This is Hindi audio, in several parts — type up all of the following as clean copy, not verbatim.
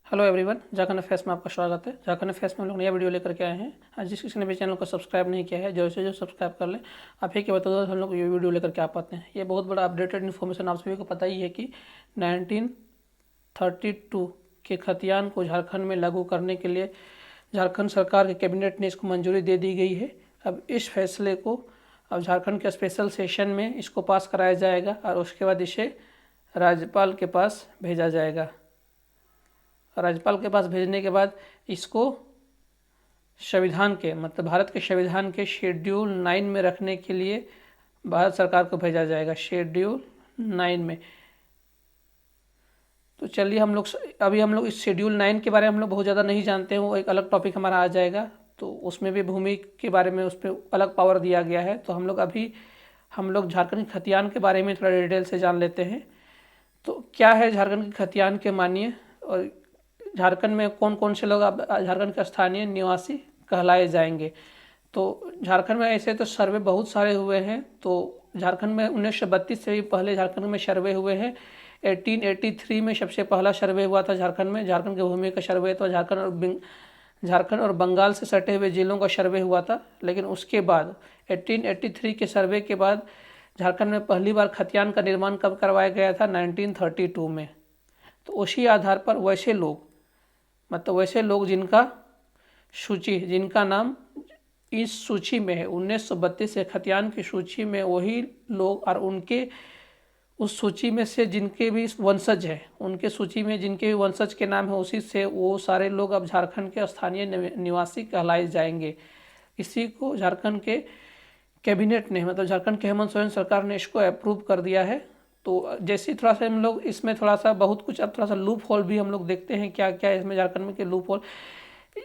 हेलो एवरीवन, झारखंड अफेयर्स में आपका स्वागत है। झारखंड अफेयर्स में हम लोग नया वीडियो लेकर के आए हैं। आज जिस किसी ने भी चैनल को सब्सक्राइब नहीं किया है, जल्द से जल्द सब्सक्राइब कर लें। आप ही के बता दो हम लोग ये वीडियो लेकर के आ पाते हैं। ये बहुत बड़ा अपडेटेड इन्फॉर्मेशन आप सभी को पता ही है कि 1932 के खतियान को झारखंड में लागू करने के लिए झारखंड सरकार के कैबिनेट ने इसको मंजूरी दे दी गई है। अब इस फैसले को अब झारखंड के स्पेशल सेशन में इसको पास कराया जाएगा और उसके बाद इसे राज्यपाल के पास भेजा जाएगा। राज्यपाल के पास भेजने के बाद इसको संविधान के भारत के संविधान के शेड्यूल 9 में रखने के लिए भारत सरकार को भेजा जाएगा। शेड्यूल 9 में तो चलिए हम लोग इस शेड्यूल 9 के बारे में हम लोग बहुत ज़्यादा नहीं जानते हैं। वो एक अलग टॉपिक हमारा आ जाएगा, तो उसमें भी भूमि के बारे में उस पर अलग पावर दिया गया है। तो हम लोग झारखंड के खतियान के बारे में थोड़ा डिटेल से जान लेते हैं। तो क्या है झारखंड के खतियान के मानिए, और झारखंड में कौन कौन से लोग अब झारखंड के स्थानीय निवासी कहलाए जाएंगे। तो झारखंड में ऐसे तो सर्वे बहुत सारे हुए हैं। तो झारखंड में 1932 से भी पहले झारखंड में सर्वे हुए हैं। 1883 में सबसे पहला सर्वे हुआ था झारखंड में। झारखंड की भूमि का सर्वे तो झारखंड और बंगाल से सटे हुए जिलों का सर्वे हुआ था। लेकिन उसके बाद 1883 के सर्वे के बाद झारखंड में पहली बार खतियान का निर्माण कब करवाया गया था? 1932 में। तो उसी आधार पर वैसे लोग जिनका नाम इस सूची में है 1932 से खतियान की सूची में, वही लोग और उनके उस सूची में से जिनके भी वंशज है, उनके सूची में जिनके भी वंशज के नाम है, उसी से वो सारे लोग अब झारखंड के स्थानीय निवासी कहलाए जाएंगे। इसी को झारखंड के कैबिनेट ने झारखंड के हेमंत सोरेन सरकार ने इसको अप्रूव कर दिया है। तो जैसे थोड़ा सा हम लोग इसमें थोड़ा सा बहुत कुछ अब थोड़ा सा लूप होल भी हम लोग देखते हैं क्या क्या इसमें झारखंड में के लूप होल।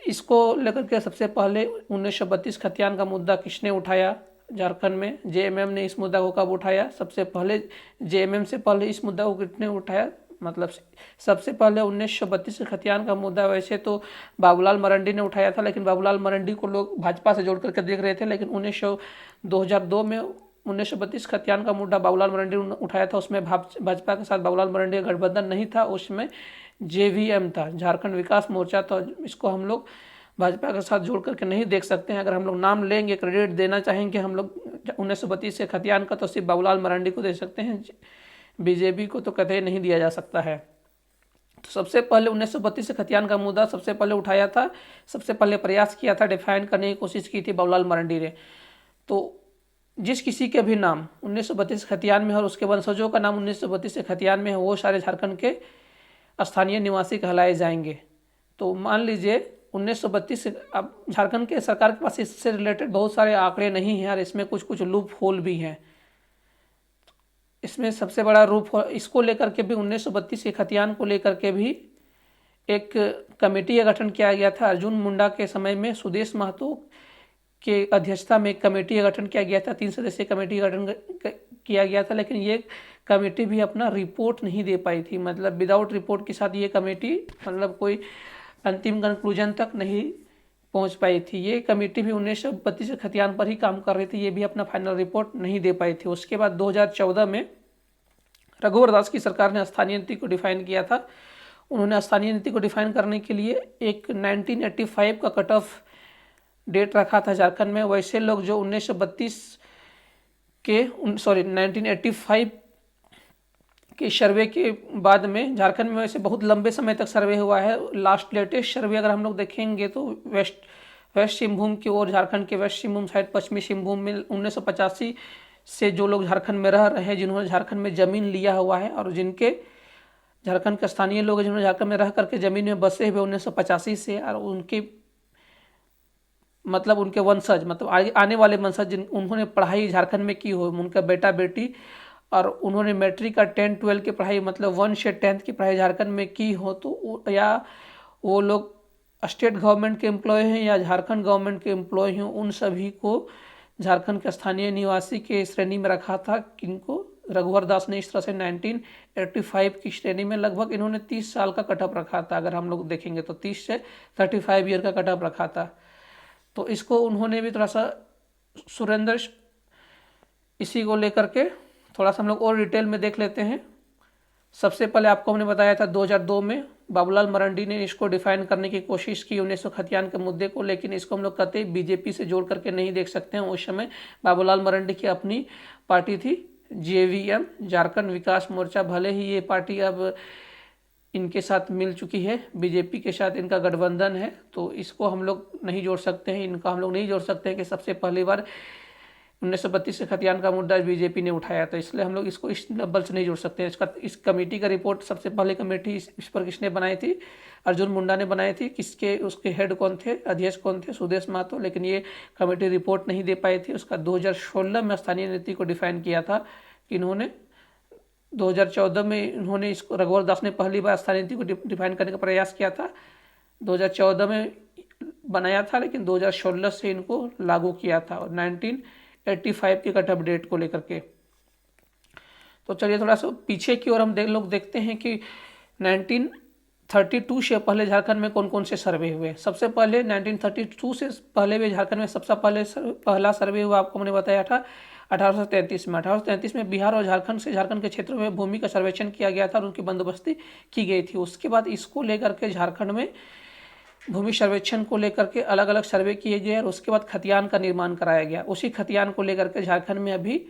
इसको लेकर के सबसे पहले 1932 खतियान का मुद्दा किसने उठाया झारखंड में? जेएमएम ने इस मुद्दा को कब उठाया? सबसे पहले जेएमएम से पहले इस मुद्दा को किसने उठाया? सबसे पहले 1932 खतियान का मुद्दा वैसे तो बाबूलाल मरांडी ने उठाया था, लेकिन बाबूलाल मरांडी को लोग भाजपा से जोड़ करके देख रहे थे। लेकिन 2002 में 1932 खतियान का मुद्दा बाबूलाल मरांडी ने उठाया था। उसमें भाजपा के साथ बाबूलाल मरांडी का गठबंधन नहीं था, उसमें जेवीएम था, झारखंड विकास मोर्चा। तो इसको हम लोग भाजपा के साथ जोड़ करके नहीं देख सकते हैं। अगर हम लोग नाम लेंगे, क्रेडिट देना चाहेंगे हम लोग 1932 से खतियान का, तो सिर्फ बाबूलाल मरांडी को दे सकते हैं, बीजेपी को तो कतई नहीं दिया जा सकता है। तो सबसे पहले 1932 से खतियान का मुद्दा सबसे पहले उठाया था, सबसे पहले प्रयास किया था, डिफाइन करने की कोशिश की थी बाबूलाल मरांडी ने। तो जिस किसी के भी नाम 1932 खतियान में है और उसके वंशजों का नाम 1932 से खतियान में है, वो सारे झारखंड के स्थानीय निवासी कहलाए जाएंगे। तो मान लीजिए 1932 से अब झारखंड के सरकार के पास इससे रिलेटेड बहुत सारे आंकड़े नहीं हैं और इसमें कुछ लूप होल भी हैं। इसमें सबसे बड़ा लूप होल इसको लेकर के भी 1932 के खतियान को लेकर के भी एक कमेटी का गठन किया गया था। अर्जुन मुंडा के समय में सुदेश महतो के अध्यक्षता में एक कमेटी का गठन किया गया था, 3 सदस्यीय कमेटी का गठन किया गया था। लेकिन ये कमेटी भी अपना रिपोर्ट नहीं दे पाई थी, विदाउट रिपोर्ट के साथ ये कमेटी कोई अंतिम कंक्लूजन तक नहीं पहुंच पाई थी। ये कमेटी भी 1932 खतियान पर ही काम कर रही थी, ये भी अपना फाइनल रिपोर्ट नहीं दे पाई थी। उसके बाद 2014 में रघुवर दास की सरकार ने स्थानीय नीति को डिफाइन किया था। उन्होंने स्थानीय नीति को डिफाइन करने के लिए एक 1985 का कट ऑफ डेट रखा था झारखंड में। वैसे लोग जो 1985 के सर्वे के बाद में झारखंड में वैसे बहुत लंबे समय तक सर्वे हुआ है। लास्ट लेटेस्ट सर्वे अगर हम लोग देखेंगे तो वेस्ट सिंहभूम की ओर, झारखंड के वेस्ट सिंहभूम साइड, पश्चिमी सिंहभूम में 1985 से जो लोग झारखंड में रह रहे हैं, जिन्होंने झारखंड में ज़मीन लिया हुआ है और जिनके झारखंड के स्थानीय लोग जिन्होंने झारखंड में रह करके ज़मीन में बसे हुए 1985 से, और उनके उनके वंशज आने वाले वंशज उन्होंने पढ़ाई झारखंड में की हो, उनका बेटा बेटी, और उन्होंने मैट्रिक का 10-12 की पढ़ाई 1 से 10th की पढ़ाई झारखंड में की हो, तो या वो लोग स्टेट गवर्नमेंट के एम्प्लॉय हैं या झारखंड गवर्नमेंट के एम्प्लॉय हैं, उन सभी को झारखंड के स्थानीय निवासी के श्रेणी में रखा था। किनको? रघुवर दास ने इस तरह से 1985 की श्रेणी में लगभग इन्होंने 30 साल का कटअप रखा था। अगर हम लोग देखेंगे तो 30 से 35 ईयर का कटअप रखा था। तो इसको उन्होंने भी थोड़ा सा सुरेंद्र इसी को लेकर के थोड़ा सा हम लोग और डिटेल में देख लेते हैं। सबसे पहले आपको हमने बताया था 2002 में बाबूलाल मरांडी ने इसको डिफाइन करने की कोशिश की 1900 खतियान के मुद्दे को, लेकिन इसको हम लोग कतई बीजेपी से जोड़ करके नहीं देख सकते हैं। उस समय बाबूलाल मरांडी की अपनी पार्टी थी JVM, झारखंड विकास मोर्चा। भले ही ये पार्टी अब इनके साथ मिल चुकी है, बीजेपी के साथ इनका गठबंधन है, तो इसको हम लोग नहीं जोड़ सकते हैं। इनका हम लोग नहीं जोड़ सकते हैं कि सबसे पहली बार 1932 के खतियान का मुद्दा बीजेपी ने उठाया, तो इसलिए हम लोग इसको इस डबल से नहीं जोड़ सकते हैं। इस कमेटी का रिपोर्ट सबसे पहले कमेटी इस पर किसने बनाई थी? अर्जुन मुंडा ने बनाई थी। किसके उसके हेड कौन थे, अध्यक्ष कौन थे? सुदेश महतो। लेकिन ये कमेटी रिपोर्ट नहीं दे पाई थी। उसका 2016 में स्थानीय नीति को डिफाइन किया था कि इन्होंने 2014 में इन्होंने इसको, रघुवर दास ने पहली बार स्थानीय नीति को डिफाइन करने का प्रयास किया था। 2014 में बनाया था, लेकिन 2016 से इनको लागू किया था, और 1985 के कट अपडेट को लेकर के। तो चलिए थोड़ा सा पीछे की ओर हम लोग देखते हैं कि 1932 से पहले झारखंड में कौन कौन से सर्वे हुए। सबसे पहले 1932 से पहले भी झारखंड में सबसे पहला सर्वे हुआ, आपको मैंने बताया था 1833 में। 1833 में बिहार और झारखंड के क्षेत्रों में भूमि का सर्वेक्षण किया गया था और उनकी बंदोबस्ती की गई थी। उसके बाद इसको लेकर के झारखंड में भूमि सर्वेक्षण को लेकर के अलग अलग सर्वे किए गए और उसके बाद खतियान का निर्माण कराया गया। उसी खतियान को लेकर के झारखंड में अभी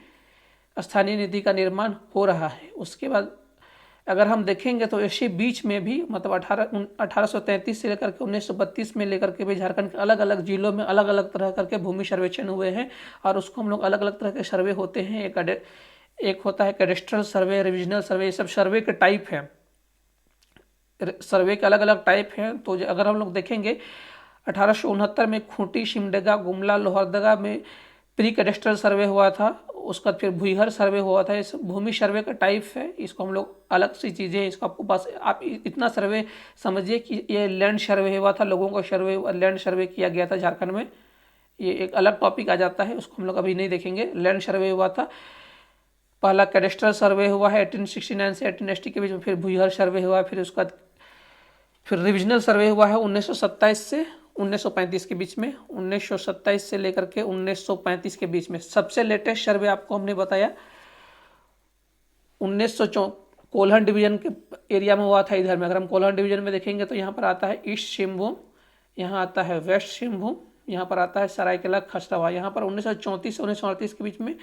स्थानीय नीति का निर्माण हो रहा है। उसके बाद अगर हम देखेंगे तो इसी बीच में भी, मतलब 1833 से लेकर के 1932 में लेकर के भी झारखंड के अलग अलग जिलों में अलग अलग तरह करके भूमि सर्वेक्षण हुए हैं, और उसको हम लोग अलग अलग तरह के सर्वे होते हैं। एक होता है कैडेस्ट्रल सर्वे, रिविजनल सर्वे, ये सब सर्वे के टाइप हैं। सर्वे के अलग अलग टाइप हैं। तो अगर हम लोग देखेंगे 1869 में खूंटी, सिमडेगा, गुमला, लोहरदगा में प्री कैडेस्ट्रल सर्वे हुआ था। उसके बाद फिर भुईहर सर्वे हुआ था। इस भूमि सर्वे का टाइप है, इसको हम लोग अलग सी चीज़ें, इसको आपको बस आप इतना सर्वे समझिए कि ये लैंड सर्वे हुआ था, लोगों का सर्वे, लैंड सर्वे किया गया था झारखंड में। ये एक अलग टॉपिक आ जाता है, उसको हम लोग अभी नहीं देखेंगे। लैंड सर्वे हुआ था, पहला कैडेस्ट्रल सर्वे हुआ है 1869 से 1880 के बीच में, फिर भुईहर सर्वे हुआ, फिर उसका फिर रिविजनल सर्वे हुआ है 1927 से 1935 के बीच में। 1927 से लेकर के 1935 के बीच में सबसे लेटेस्ट सर्वे आपको हमने बताया 1904 कोल्हन डिवीजन के एरिया में हुआ था। इधर में अगर हम कोल्हन डिवीजन में देखेंगे तो यहाँ पर आता है ईस्ट सिंहभूम, यहाँ आता है वेस्ट सिंहभूम, यहाँ पर आता है सरायकेला खरसावां। यहाँ पर 1934 से 1938 के बीच में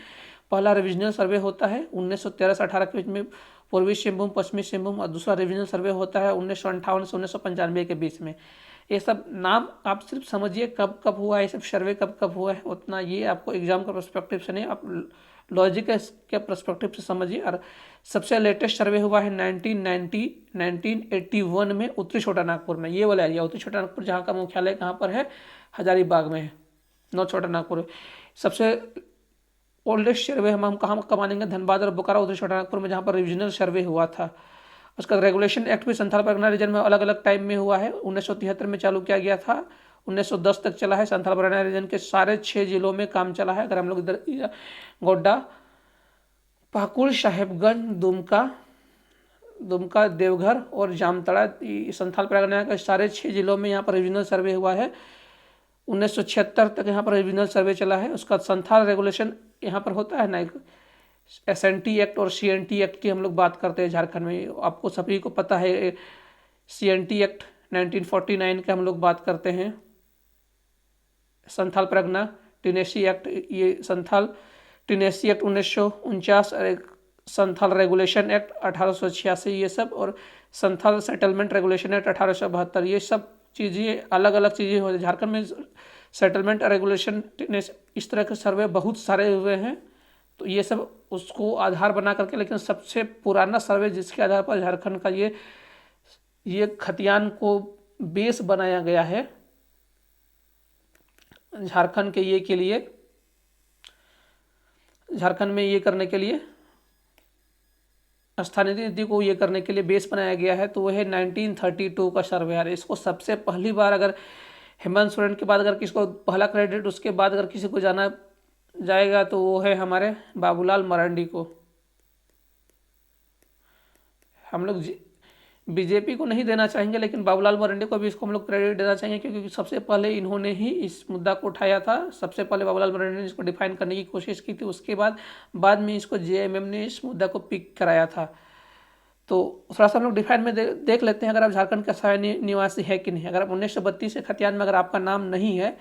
पहला रिविजनल सर्वे होता है। 1913 से 18 के बीच में पूर्वी सिंहभूम, पश्चिमी सिंहभूम, और दूसरा रिविजनल सर्वे होता है 1958 से 1995 के बीच में। ये सब नाम आप सिर्फ समझिए कब कब हुआ है, ये सब सर्वे कब कब हुआ है, उतना ये आपको एग्जाम का पर्सपेक्टिव से नहीं, आप लॉजिक के पर्सपेक्टिव से समझिए। और सबसे लेटेस्ट सर्वे हुआ है 1981 में उत्तरी छोटा नागपुर में। ये वाला एरिया उत्तरी छोटा नागपुर, जहाँ का मुख्यालय कहाँ पर है, हजारीबाग में है, नॉर्थ छोटा नागपुर। सबसे ओल्डेस्ट सर्वे हम कहाँ कब मानेंगे, धनबाद और बोकारो उत्तरी छोटा नागपुर में, जहाँ पर रिविजनल सर्वे हुआ था। उसका रेगुलेशन एक्ट भी संथाल परगना रीजन में अलग अलग टाइम में हुआ है। 1973 में चालू किया गया था, 1910 तक चला है। संथाल परगना रीजन के सारे 6 जिलों में काम चला है। अगर हम लोग इधर गोड्डा, पाकुड़, साहेबगंज, दुमका, देवघर और जामताड़ा, संथाल परगना के सारे 6 जिलों में यहाँ पर रिविजनल सर्वे हुआ है। 1976 तक यहाँ पर रिविजनल सर्वे चला है। उसका संथाल रेगुलेशन यहाँ पर होता है ना, SNT एक्ट और CNT एक्ट की हम लोग बात करते हैं झारखंड में। आपको सभी को पता है CNT एक्ट 1949 के हम लोग बात करते हैं। संथाल परगना टिनेसी एक्ट, ये संथाल टिनेसी एक्ट 1949, और संथाल रेगुलेशन एक्ट 1886 ये सब, और संथाल सेटलमेंट रेगुलेशन एक्ट 1872, ये सब चीज़ें अलग अलग चीज़ें होती हैं झारखंड में। सेटलमेंट रेगुलेशन इस तरह के सर्वे बहुत सारे हुए हैं, तो ये सब उसको आधार बना करके, लेकिन सबसे पुराना सर्वे जिसके आधार पर झारखंड का ये खतियान को बेस बनाया गया है झारखंड के ये के लिए, झारखंड में ये करने के लिए, स्थानीय नीति को ये करने के लिए बेस बनाया गया है, तो वह है 1932 का सर्वे है। इसको सबसे पहली बार अगर हेमंत सोरेन के बाद अगर किसको पहला क्रेडिट उसके बाद अगर किसी को जाना जाएगा तो वो है हमारे बाबूलाल मरांडी को। हम लोग बीजेपी को नहीं देना चाहेंगे, लेकिन बाबूलाल मरांडी को भी इसको हम लोग क्रेडिट देना चाहेंगे, क्योंकि सबसे पहले इन्होंने ही इस मुद्दा को उठाया था। सबसे पहले बाबूलाल मरांडी ने इसको डिफाइन करने की कोशिश की थी, उसके बाद में इसको JMM ने इस मुद्दा को पिक कराया था। तो थोड़ा सा हम लोग डिफाइन में देख लेते हैं, अगर आप झारखंड का स्थायी निवासी है कि नहीं। अगर आप 1932 से खतियान में अगर आपका नाम नहीं है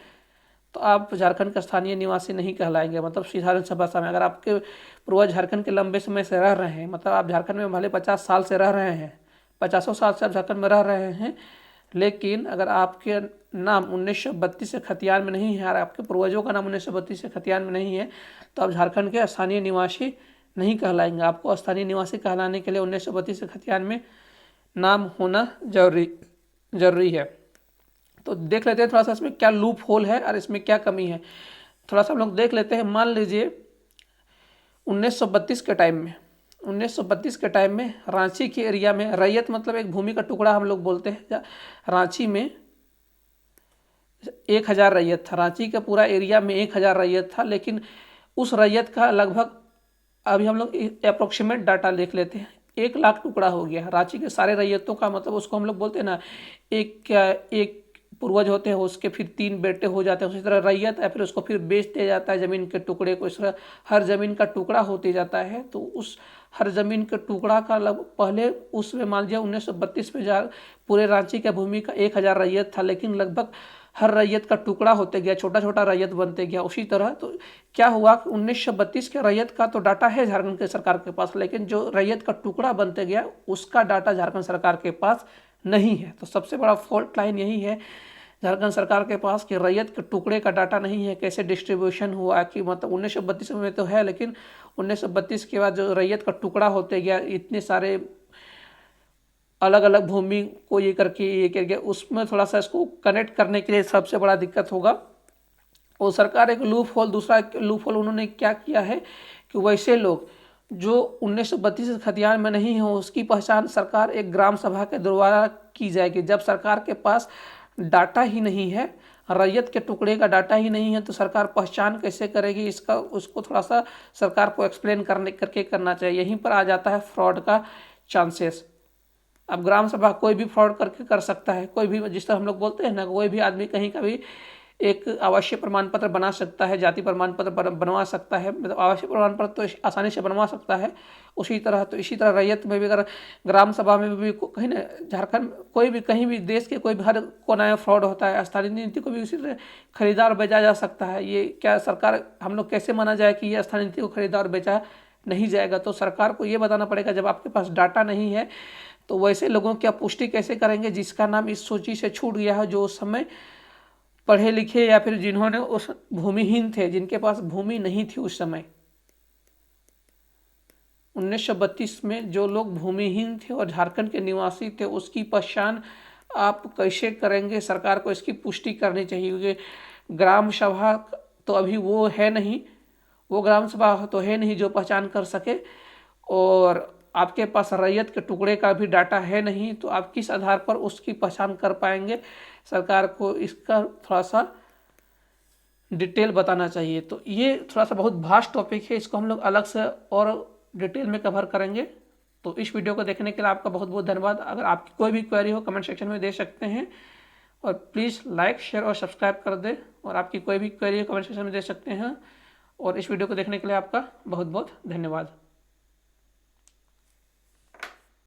तो आप झारखंड का स्थानीय निवासी नहीं कहलाएंगे। मतलब साधारण सा भाषा में, अगर आपके पूर्वज झारखंड के लंबे समय से रह रहे हैं, मतलब आप झारखंड में भले 50 साल से रह रहे हैं, 50 साल से आप झारखंड में रह रहे हैं, लेकिन अगर आपके नाम 1932 से खतियान में नहीं है और आपके पूर्वजों का नाम 1932 से खतियान में नहीं है तो आप झारखंड के स्थानीय निवासी नहीं कहलाएंगे। आपको स्थानीय निवासी कहलाने के लिए 1932 से खतियान में नाम होना जरूरी है। तो देख लेते हैं थोड़ा सा इसमें क्या लूप होल है और इसमें क्या कमी है, थोड़ा सा हम लोग देख लेते हैं। मान लीजिए 1932 के टाइम में, 1932 के टाइम में रांची के एरिया में रैयत मतलब एक भूमि का टुकड़ा हम लोग बोलते हैं। रांची में 1000 रैयत था, रांची का पूरा एरिया में 1000 रैयत था, लेकिन उस रैयत का लगभग, अभी हम लोग अप्रोक्सीमेट डाटा देख लेते हैं, 1 लाख टुकड़ा हो गया रांची के सारे रैयतों का। मतलब उसको हम लोग बोलते हैं ना, एक पूर्वज होते हैं, उसके फिर 3 बेटे हो जाते हैं, उसी तरह रैयत है, फिर उसको फिर बेच दिया जाता है ज़मीन के टुकड़े को। इस तरह हर ज़मीन का टुकड़ा होते जाता है। तो उस हर ज़मीन के टुकड़ा का पहले उसमें मान लीजिए 1932 में पूरे रांची का भूमि का 1000 रैयत था, लेकिन लगभग हर रैयत का टुकड़ा होते गया, छोटा छोटा रैयत बनते गया। उसी तरह तो क्या हुआ कि 1932 के रैयत का तो डाटा है झारखंड के सरकार के पास, लेकिन जो रैयत का टुकड़ा बनते गया उसका डाटा झारखंड सरकार के पास नहीं है। तो सबसे बड़ा फॉल्ट लाइन यही है झारखंड सरकार के पास कि रैयत के टुकड़े का डाटा नहीं है, कैसे डिस्ट्रीब्यूशन हुआ, कि मतलब 1932 में तो है, लेकिन 1932 के बाद जो रैयत का टुकड़ा होते गया, इतने सारे अलग अलग भूमि को ये करके उसमें थोड़ा सा इसको कनेक्ट करने के लिए सबसे बड़ा दिक्कत होगा। और सरकार एक लूप होल, दूसरा लूप होल उन्होंने क्या किया है कि वैसे लोग जो 1932 से खतियान में नहीं हो उसकी पहचान सरकार एक ग्राम सभा के द्वारा की जाएगी। जब सरकार के पास डाटा ही नहीं है, रैयत के टुकड़े का डाटा ही नहीं है, तो सरकार पहचान कैसे करेगी इसका, उसको थोड़ा सा सरकार को एक्सप्लेन करके करना चाहिए। यहीं पर आ जाता है फ्रॉड का चांसेस। अब ग्राम सभा कोई भी फ्रॉड करके कर सकता है, कोई भी, जिस तरह हम लोग बोलते हैं ना, कोई भी आदमी कहीं का भी एक आवासीय प्रमाण पत्र बना सकता है, जाति प्रमाण पत्र बनवा सकता है, मतलब आवासीय प्रमाण पत्र तो आसानी से बनवा सकता है। उसी तरह तो इसी तरह रैयत में भी, अगर ग्राम सभा में भी कहीं ना, झारखंड कोई भी कहीं भी देश के कोई भी हर कोना में फ्रॉड होता है, स्थानीय नीति को भी उसी तरह खरीदा और बेचा जा सकता है। ये क्या सरकार, हम लोग कैसे माना जाए कि ये स्थानीय नीति को खरीदा और बेचा नहीं जाएगा? तो सरकार को ये बताना पड़ेगा, जब आपके पास डाटा नहीं है तो वैसे लोगों की आप पुष्टि कैसे करेंगे जिसका नाम इस सूची से छूट गया है, जो उस समय पढ़े लिखे या फिर जिन्होंने उस भूमिहीन थे, जिनके पास भूमि नहीं थी उस समय। 1932 में जो लोग भूमिहीन थे और झारखंड के निवासी थे, उसकी पहचान आप कैसे करेंगे? सरकार को इसकी पुष्टि करनी चाहिए, क्योंकि ग्राम सभा तो अभी वो है नहीं, वो ग्राम सभा तो है नहीं जो पहचान कर सके, और आपके पास रैयत के टुकड़े का भी डाटा है नहीं, तो आप किस आधार पर उसकी पहचान कर पाएंगे? सरकार को इसका थोड़ा सा डिटेल बताना चाहिए। तो ये थोड़ा सा बहुत वास्ट टॉपिक है, इसको हम लोग अलग से और डिटेल में कवर करेंगे। तो इस वीडियो को देखने के लिए आपका बहुत बहुत धन्यवाद। अगर आपकी कोई भी क्वेरी हो कमेंट सेक्शन में दे सकते हैं, और प्लीज़ लाइक शेयर और सब्सक्राइब कर दें, और आपकी कोई भी क्वेरी हो कमेंट सेक्शन में दे सकते हैं। और इस वीडियो को देखने के लिए आपका बहुत बहुत धन्यवाद।